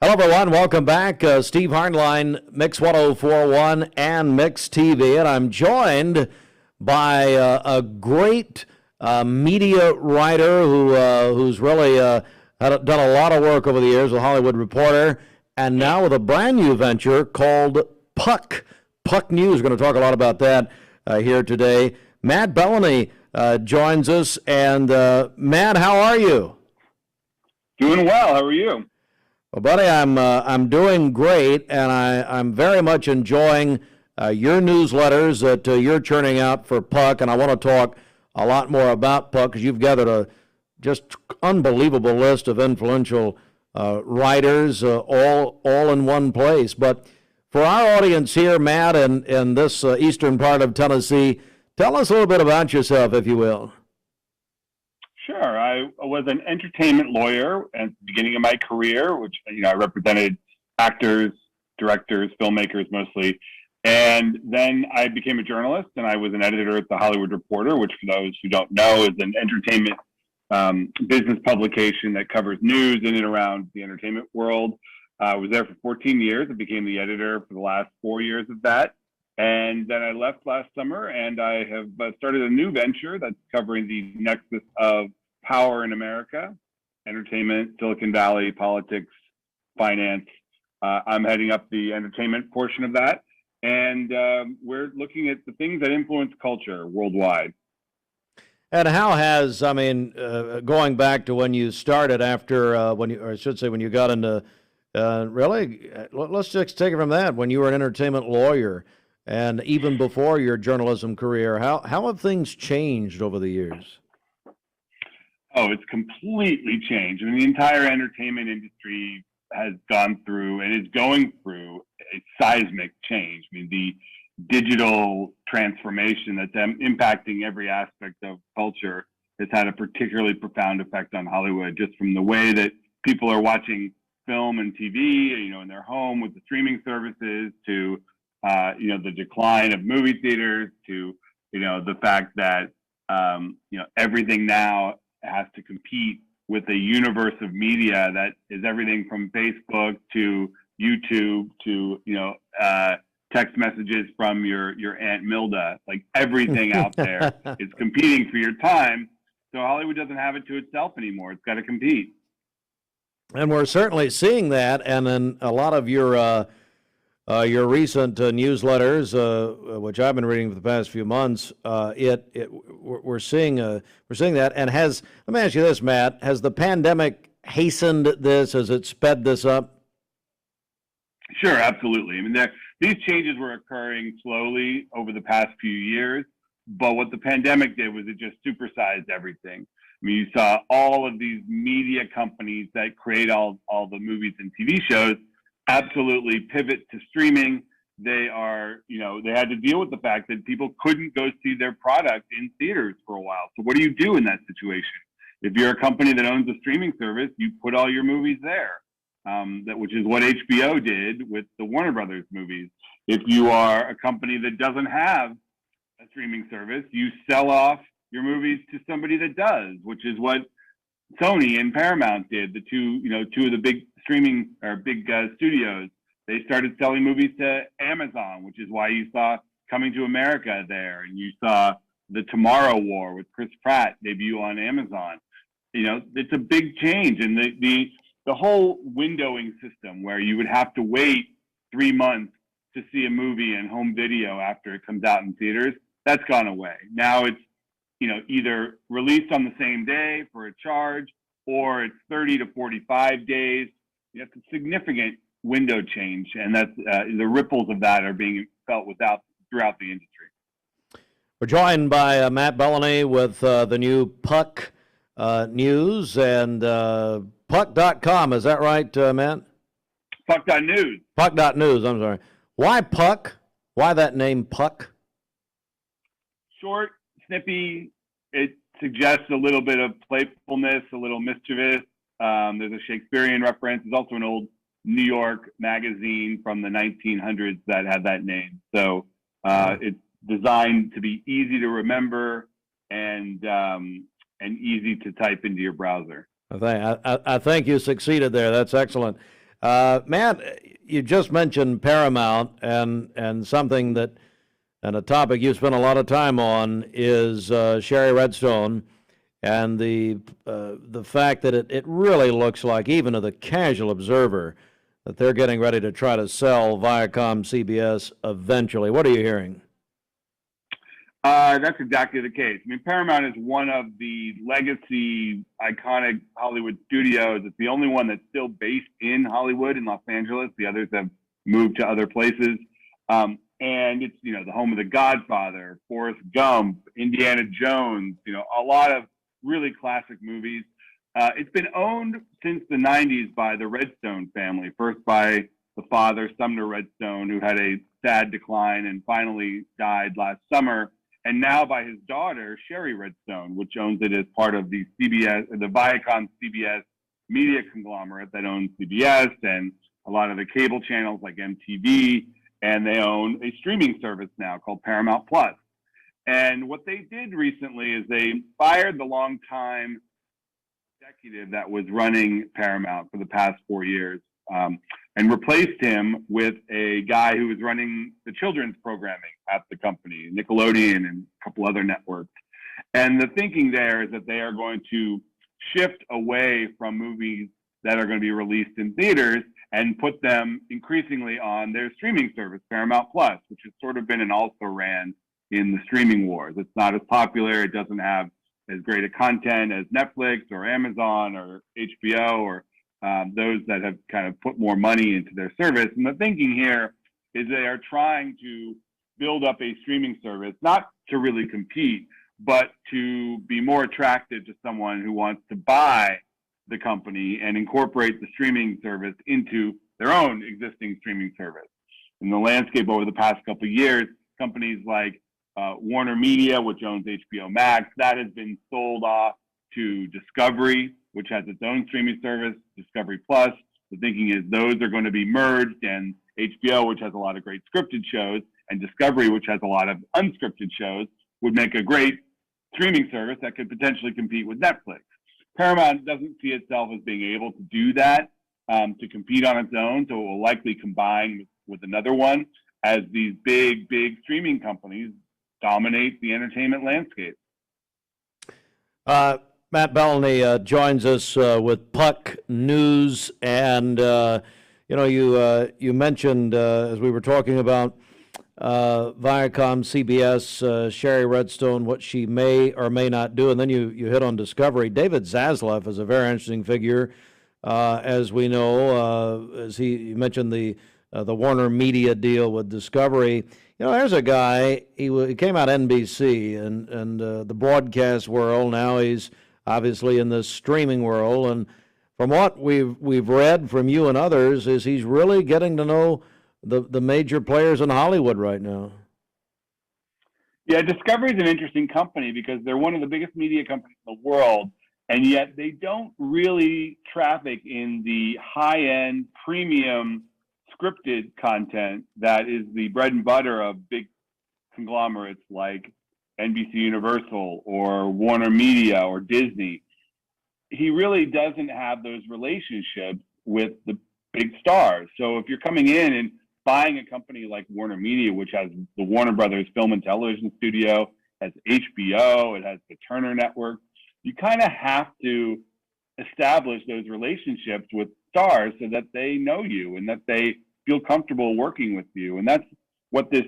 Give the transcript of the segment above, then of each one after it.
Hello, everyone. Welcome back. Steve Hartline, Mix 1041 and Mix TV. And I'm joined by a great media writer who's really done a lot of work over the years with Hollywood Reporter, and now with a brand new venture called puck.news. We're going to talk a lot about that here today. Matt Bellany joins us. And Matt, how are you? Doing well. How are you? Well, buddy, I'm doing great, and I'm very much enjoying your newsletters that you're churning out for Puck, and I want to talk a lot more about Puck because you've gathered a just unbelievable list of influential writers all in one place. But for our audience here, Matt, in this eastern part of Tennessee, tell us a little bit about yourself, if you will. Sure. I was an entertainment lawyer at the beginning of my career, which, I represented actors, directors, filmmakers mostly. And then I became a journalist, and I was an editor at the Hollywood Reporter, which, for those who don't know, is an entertainment business publication that covers news in and around the entertainment world. I was there for 14 years. I became the editor for the last 4 years of that. And then I left last summer, and I have started a new venture that's covering the nexus of power in America, entertainment, Silicon Valley, politics, finance. I'm heading up the entertainment portion of that. And we're looking at the things that influence culture worldwide. And how has, going back to when you started when you got into, let's just take it from that, when you were an entertainment lawyer, and even before your journalism career, how have things changed over the years? Oh, it's completely changed. The entire entertainment industry has gone through and is going through a seismic change. The digital transformation that's impacting every aspect of culture has had a particularly profound effect on Hollywood, just from the way that people are watching film and TV, in their home with the streaming services, to the decline of movie theaters, to, the fact that, everything now has to compete with a universe of media that is everything from Facebook to YouTube to, text messages from your Aunt Milda. Like, everything out there is competing for your time. So Hollywood doesn't have it to itself anymore. It's got to compete. And we're certainly seeing that. And then a lot of your recent newsletters, which I've been reading for the past few months, we're seeing that. And let me ask you this, Matt: has the pandemic hastened this? Has it sped this up? Sure, absolutely. These changes were occurring slowly over the past few years, but what the pandemic did was it just supersized everything. You saw all of these media companies that create all the movies and TV shows absolutely pivot to streaming. They had to deal with the fact that people couldn't go see their product in theaters for a while. So what do you do in that situation? If you're a company that owns a streaming service, you put all your movies there, which is what HBO did with the Warner Brothers movies. If you are a company that doesn't have a streaming service, you sell off your movies to somebody that does, which is what Sony and Paramount did, the two of the big streaming or big studios. They started selling movies to Amazon, which is why you saw Coming to America there, and you saw The Tomorrow War with Chris Pratt debut on Amazon. It's a big change, and the whole windowing system where you would have to wait 3 months to see a movie in home video after it comes out in theaters, that's gone away. Now it's either released on the same day for a charge, or it's 30 to 45 days. It's a significant window change, and that's the ripples of that are being felt throughout the industry. We're joined by Matt Bellany with the new Puck News and Puck.com. Is that right, Matt? Puck.news. Puck.news, I'm sorry. Why Puck? Why that name Puck? Short, snippy. It suggests a little bit of playfulness, a little mischievous. There's a Shakespearean reference. There's also an old New York magazine from the 1900s that had that name. So it's designed to be easy to remember and easy to type into your browser. I think you succeeded there. That's excellent. Matt, you just mentioned Paramount, and something that, and a topic you spent a lot of time on is Sherry Redstone, and the fact that it really looks like, even to the casual observer, that they're getting ready to try to sell Viacom CBS eventually. What are you hearing? That's exactly the case. I mean, Paramount is one of the legacy, iconic Hollywood studios. It's the only one that's still based in Hollywood, in Los Angeles. The others have moved to other places. And it's, the home of The Godfather, Forrest Gump, Indiana Jones, a lot of really classic movies. It's been owned since the 90s by the Redstone family, first by the father, Sumner Redstone, who had a sad decline and finally died last summer, and now by his daughter, Sherry Redstone, which owns it as part of the Viacom CBS media conglomerate that owns CBS and a lot of the cable channels like MTV, and they own a streaming service now called Paramount Plus. And what they did recently is they fired the longtime executive that was running Paramount for the past 4 years, and replaced him with a guy who was running the children's programming at the company, Nickelodeon and a couple other networks. And the thinking there is that they are going to shift away from movies that are going to be released in theaters and put them increasingly on their streaming service, Paramount Plus, which has sort of been an also-ran in the streaming wars. It's not as popular. It doesn't have as great a content as Netflix or Amazon or HBO or those that have kind of put more money into their service. And the thinking here is they are trying to build up a streaming service, not to really compete, but to be more attractive to someone who wants to buy the company and incorporate the streaming service into their own existing streaming service. In the landscape over the past couple of years, companies like Warner Media, which owns HBO Max, that has been sold off to Discovery, which has its own streaming service, Discovery Plus. The thinking is those are going to be merged, and HBO, which has a lot of great scripted shows, and Discovery, which has a lot of unscripted shows, would make a great streaming service that could potentially compete with Netflix. Paramount doesn't see itself as being able to do that, to compete on its own, so it will likely combine with another one as these big streaming companies dominate the entertainment landscape. Matt Bellany joins us with Puck News, and you mentioned as we were talking about Viacom, CBS, Sherry Redstone, what she may or may not do, and then you hit on Discovery. David Zaslav is a very interesting figure, as we know, as you mentioned the Warner Media deal with Discovery. There's a guy, he came out NBC and the broadcast world. Now he's obviously in the streaming world, and from what we've read from you and others, is he's really getting to know the major players in Hollywood right now. Yeah, Discovery is an interesting company because they're one of the biggest media companies in the world, and yet they don't really traffic in the high-end premium scripted content that is the bread and butter of big conglomerates like NBC Universal or Warner Media or Disney. He really doesn't have those relationships with the big stars. So if you're coming in and buying a company like Warner Media, which has the Warner Brothers Film and Television Studio, has HBO, it has the Turner Network, you kind of have to establish those relationships with stars so that they know you and that they feel comfortable working with you. And that's what this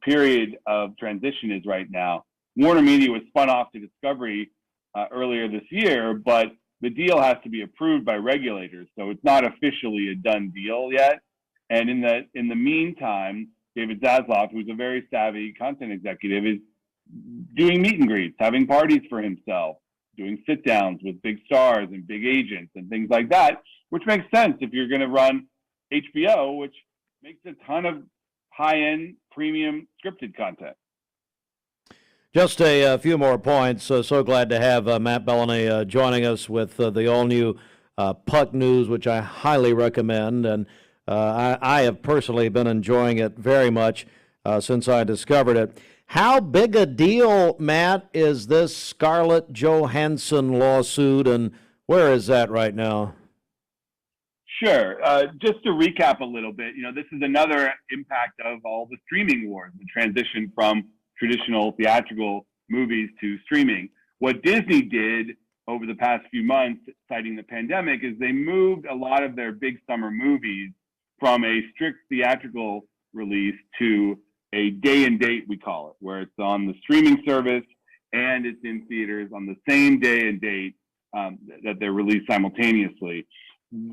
period of transition is right now. Warner Media was spun off to Discovery earlier this year, but the deal has to be approved by regulators, so it's not officially a done deal yet. And in the meantime, David Zaslav, who's a very savvy content executive, is doing meet and greets, having parties for himself, doing sit downs with big stars and big agents and things like that, which makes sense if you're going to run HBO, which makes a ton of high-end premium scripted content. Just a few more points. So glad to have Matt Bellany joining us with the all-new Puck News, which I highly recommend. And I have personally been enjoying it very much since I discovered it. How big a deal, Matt, is this Scarlett Johansson lawsuit, and where is that right now? Sure. Just to recap a little bit, this is another impact of all the streaming wars, the transition from traditional theatrical movies to streaming. What Disney did over the past few months, citing the pandemic, is they moved a lot of their big summer movies from a strict theatrical release to a day and date, we call it, where it's on the streaming service and it's in theaters on the same day and date that they're released simultaneously.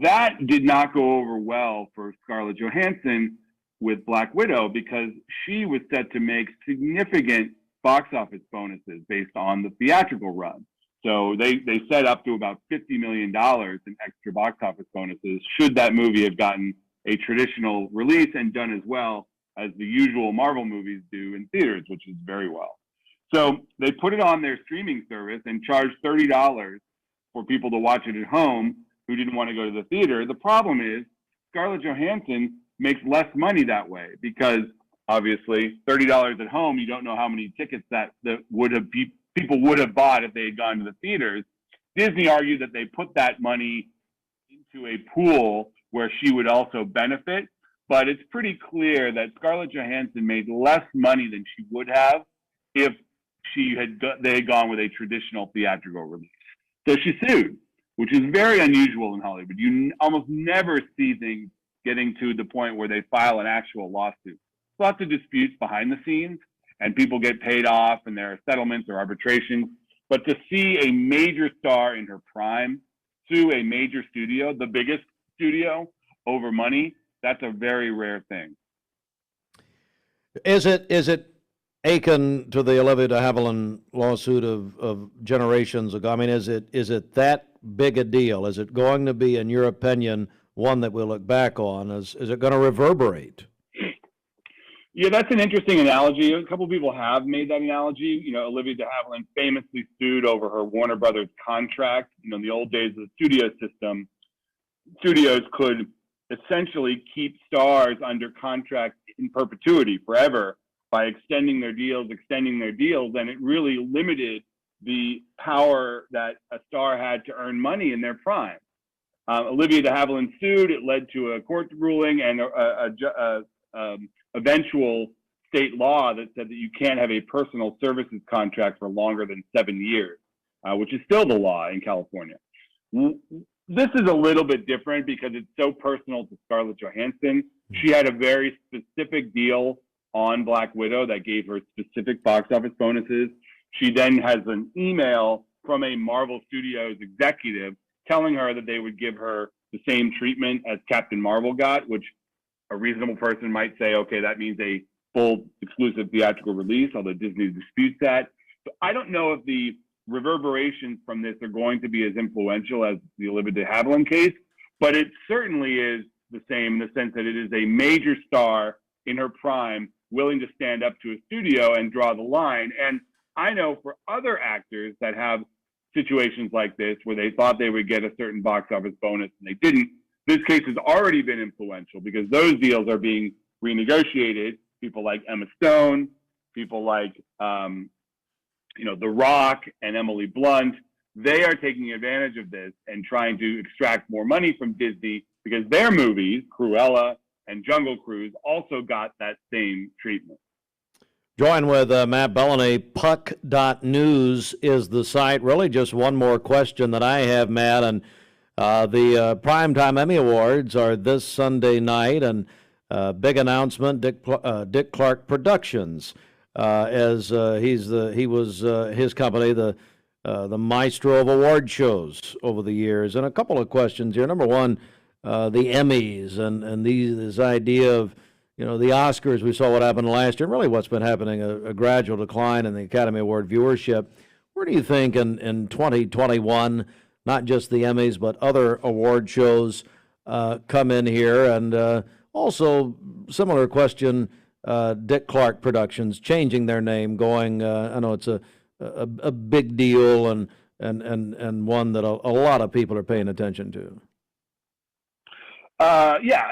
That did not go over well for Scarlett Johansson with Black Widow because she was set to make significant box office bonuses based on the theatrical run. So they set up to about $50 million in extra box office bonuses should that movie have gotten a traditional release and done as well as the usual Marvel movies do in theaters, which is very well. So they put it on their streaming service and charged $30 for people to watch it at home who didn't want to go to the theater. The problem is Scarlett Johansson makes less money that way because obviously $30 at home, you don't know how many tickets that people would have bought if they had gone to the theaters. Disney argued that they put that money into a pool where she would also benefit, but it's pretty clear that Scarlett Johansson made less money than she would have if they had gone with a traditional theatrical release. So she sued, which is very unusual in Hollywood. You almost never see things getting to the point where they file an actual lawsuit. Lots of disputes behind the scenes, and people get paid off, and there are settlements or arbitrations. But to see a major star in her prime sue a major studio, the biggest studio, over money, that's a very rare thing. Is it akin to the Olivia de Havilland lawsuit of generations ago? I mean, is it that big a deal? Is it going to be, in your opinion, one that we'll look back on? Is it going to reverberate? Yeah, that's an interesting analogy. A couple of people have made that analogy. Olivia de Havilland famously sued over her Warner Brothers contract. In the old days of the studio system, studios could essentially keep stars under contract in perpetuity forever by extending their deals, and it really limited the power that a star had to earn money in their prime. Olivia de Havilland sued. It led to a court ruling and eventual state law that said that you can't have a personal services contract for longer than 7 years, which is still the law in California. This is a little bit different because it's so personal to Scarlett Johansson. She had a very specific deal on Black Widow that gave her specific box office bonuses. She then has an email from a Marvel Studios executive telling her that they would give her the same treatment as Captain Marvel got, which a reasonable person might say, okay, that means a full exclusive theatrical release, although Disney disputes that. So I don't know if the reverberations from this are going to be as influential as the Olivia de Havilland case, but it certainly is the same in the sense that it is a major star in her prime willing to stand up to a studio and draw the line. And I know for other actors that have situations like this where they thought they would get a certain box office bonus and they didn't, this case has already been influential because those deals are being renegotiated. People like Emma Stone, people like The Rock and Emily Blunt, they are taking advantage of this and trying to extract more money from Disney because their movies, Cruella and Jungle Cruise, also got that same treatment. Join with Matt Bellany. Puck.news is the site. Really just one more question that I have, Matt, and the Primetime Emmy Awards are this Sunday night, and big announcement, Dick Clark Productions, as he was his company, the maestro of award shows over the years. And a couple of questions here. Number one, the Emmys and this idea of, the Oscars, we saw what happened last year, and really what's been happening, a gradual decline in the Academy Award viewership. Where do you think in 2021, not just the Emmys, but other award shows come in here? And also, similar question, Dick Clark Productions changing their name, going, I know it's a big deal and one that a lot of people are paying attention to. Yeah,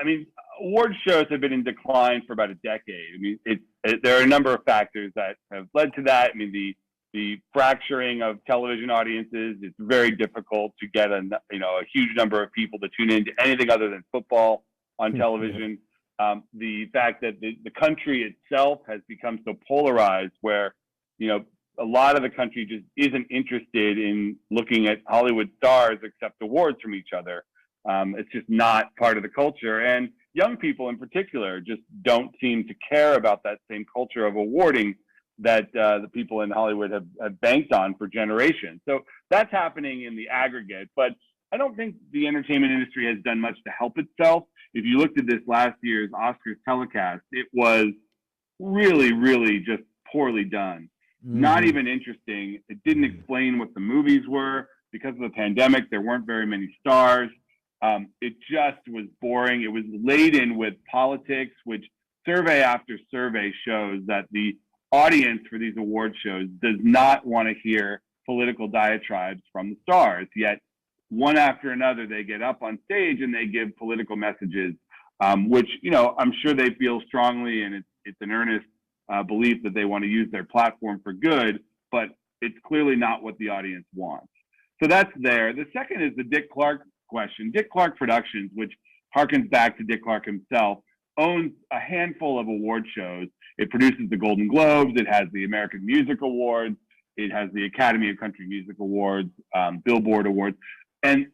award shows have been in decline for about a decade. There are a number of factors that have led to that. The the fracturing of television audiences. It's very difficult to get a huge number of people to tune into anything other than football on television. The fact that the country itself has become so polarized, where a lot of the country just isn't interested in looking at Hollywood stars accept awards from each other. It's just not part of the culture, and young people in particular just don't seem to care about that same culture of awarding that the people in Hollywood have banked on for generations. So that's happening in the aggregate, but I don't think the entertainment industry has done much to help itself. If you looked at this last year's Oscars telecast, it was really, really just poorly done. Not even interesting. It didn't explain what the movies were. Because of the pandemic, there weren't very many stars. It just was boring. It was laden with politics, which survey after survey shows that the audience for these award shows does not want to hear political diatribes from the stars. Yet, one after another, they get up on stage and they give political messages, which, I'm sure they feel strongly, and it's an earnest belief that they want to use their platform for good, but it's clearly not what the audience wants. So that's there. The second is the Dick Clark question. Dick Clark Productions, which harkens back to Dick Clark himself, owns a handful of award shows. It produces the Golden Globes. It has the American Music Awards. It has the Academy of Country Music Awards, Billboard Awards. And,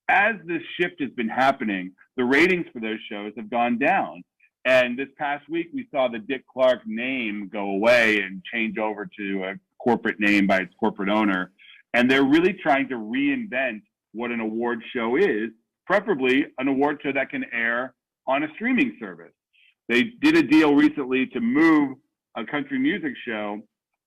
as this shift has been happening, the ratings for those shows have gone down. And this past week, we saw the Dick Clark name go away and change over to a corporate name by its corporate owner. And they're really trying to reinvent what an award show is, preferably an award show that can air on a streaming service. They did a deal recently to move a country music show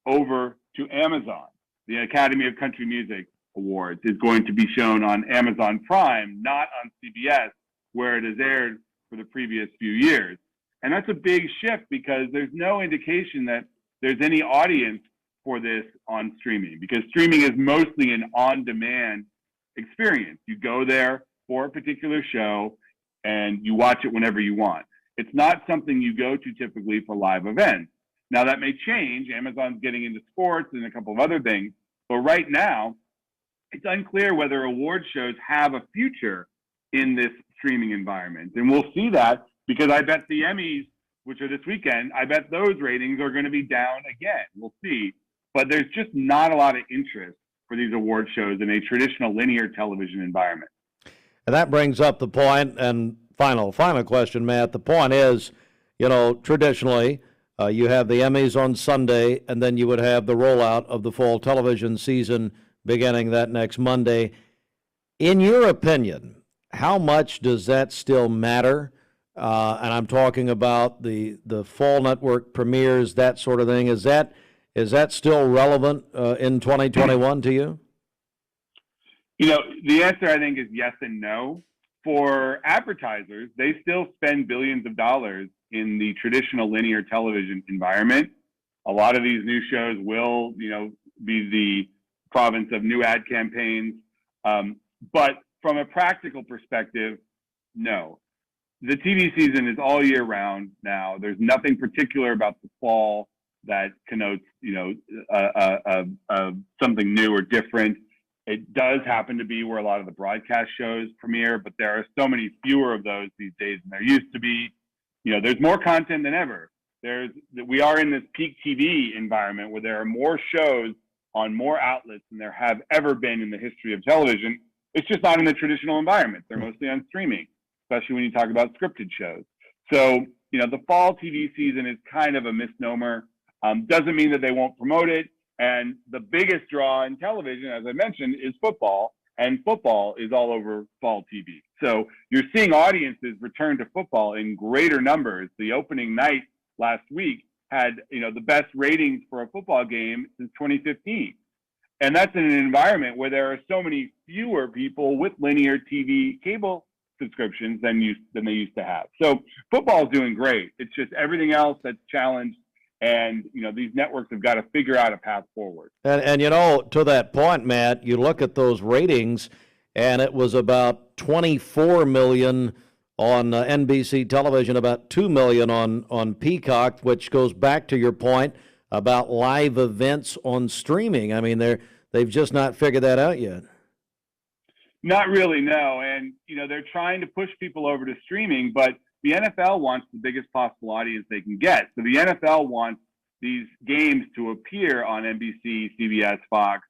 over to Amazon. The Academy of Country Music Awards is going to be shown on Amazon Prime, not on CBS, where it has aired for the previous few years. And that's a big shift because there's no indication that there's any audience for this on streaming, because streaming is mostly an on-demand experience. You go there for a particular show and you watch it whenever you want. It's not something you go to typically for live events. Now that may change. Amazon's getting into sports and a couple of other things, but right now it's unclear whether award shows have a future in this streaming environment. And we'll see that because I bet the Emmys, which are this weekend, I bet those ratings are going to be down again. We'll see. But there's just not a lot of interest for these award shows in a traditional linear television environment. And that brings up the point, and final question, Matt. The point is, traditionally, you have the Emmys on Sunday, and then you would have the rollout of the fall television season beginning that next Monday. In your opinion, how much does that still matter? And I'm talking about the fall network premieres, that sort of thing. Is that still relevant in 2021 to you? The answer, I think, is yes and no. For advertisers, they still spend billions of dollars in the traditional linear television environment. A lot of these new shows will, be the province of new ad campaigns. But from a practical perspective, no. The TV season is all year round now. There's nothing particular about the fall that connotes, something new or different. It does happen to be where a lot of the broadcast shows premiere, but there are so many fewer of those these days than there used to be. There's more content than ever. We are in this peak TV environment where there are more shows on more outlets than there have ever been in the history of television. It's just not in the traditional environment. They're mostly on streaming, especially when you talk about scripted shows. So, the fall TV season is kind of a misnomer. Doesn't mean that they won't promote it. And the biggest draw in television, as I mentioned, is football. And football is all over fall TV. So you're seeing audiences return to football in greater numbers. The opening night last week had, the best ratings for a football game since 2015. And that's in an environment where there are so many fewer people with linear TV cable subscriptions than they used to have. So football is doing great. It's just everything else that's challenged. And, these networks have got to figure out a path forward. And to that point, Matt, you look at those ratings, and it was about 24 million on NBC television, about 2 million on Peacock, which goes back to your point about live events on streaming. I mean, they've just not figured that out yet. Not really, no. And, they're trying to push people over to streaming, but the NFL wants the biggest possible audience they can get. So the NFL wants these games to appear on NBC, CBS, Fox,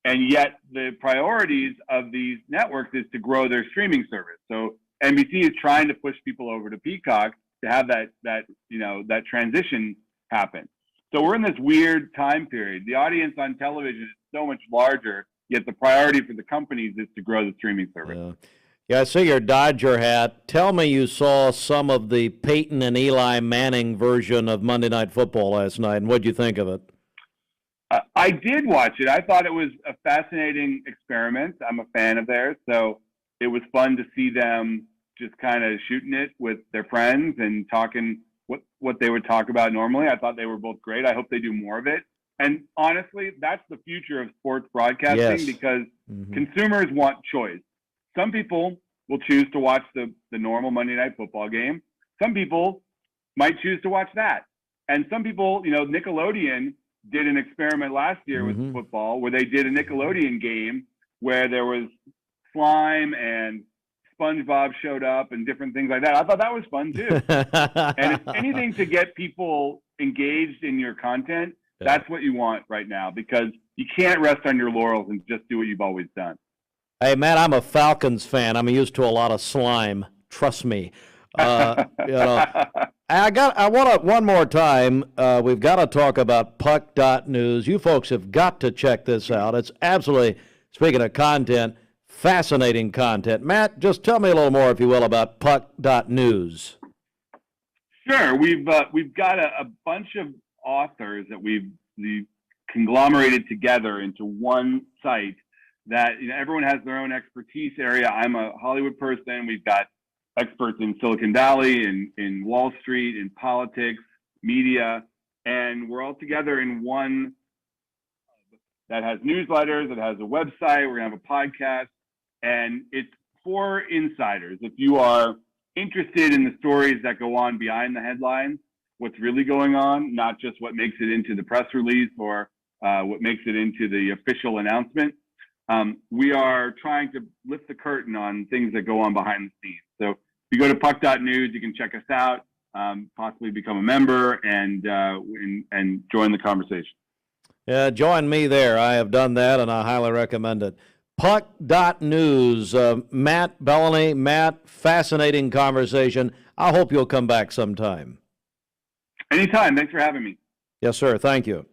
and yet the priorities of these networks is to grow their streaming service. So NBC is trying to push people over to Peacock to have that transition happen. So we're in this weird time period. The audience on television is so much larger, yet the priority for the companies is to grow the streaming service. Yeah, I see your Dodger hat. Tell me you saw some of the Peyton and Eli Manning version of Monday Night Football last night, and what'd you think of it? I did watch it. I thought it was a fascinating experiment. I'm a fan of theirs, so it was fun to see them just kind of shooting it with their friends and talking what they would talk about normally. I thought they were both great. I hope they do more of it. And honestly, that's the future of sports broadcasting because consumers want choice. Some people will choose to watch the normal Monday Night Football game. Some people might choose to watch that. And some people, Nickelodeon did an experiment last year with football where they did a Nickelodeon game where there was slime and SpongeBob showed up and different things like that. I thought that was fun too. And if anything to get people engaged in your content, that's what you want right now because you can't rest on your laurels and just do what you've always done. Hey, Matt, I'm a Falcons fan. I'm used to a lot of slime. Trust me. I want to one more time. We've got to talk about puck.news. You folks have got to check this out. It's absolutely, speaking of content, fascinating content. Matt, just tell me a little more, if you will, about puck.news. Sure. We've got a bunch of authors that we've conglomerated together into one site that everyone has their own expertise area. I'm a Hollywood person. We've got experts in Silicon Valley, in Wall Street, in politics, media, and we're all together in one that has newsletters, that has a website. We're going to have a podcast, and it's for insiders. If you are interested in the stories that go on behind the headlines, what's really going on, not just what makes it into the press release or what makes it into the official announcement, we are trying to lift the curtain on things that go on behind the scenes. So if you go to puck.news, you can check us out, possibly become a member and join the conversation. Yeah, join me there. I have done that, and I highly recommend it. Puck.news. Matt Bellany. Matt, fascinating conversation. I hope you'll come back sometime. Anytime. Thanks for having me. Yes, sir. Thank you.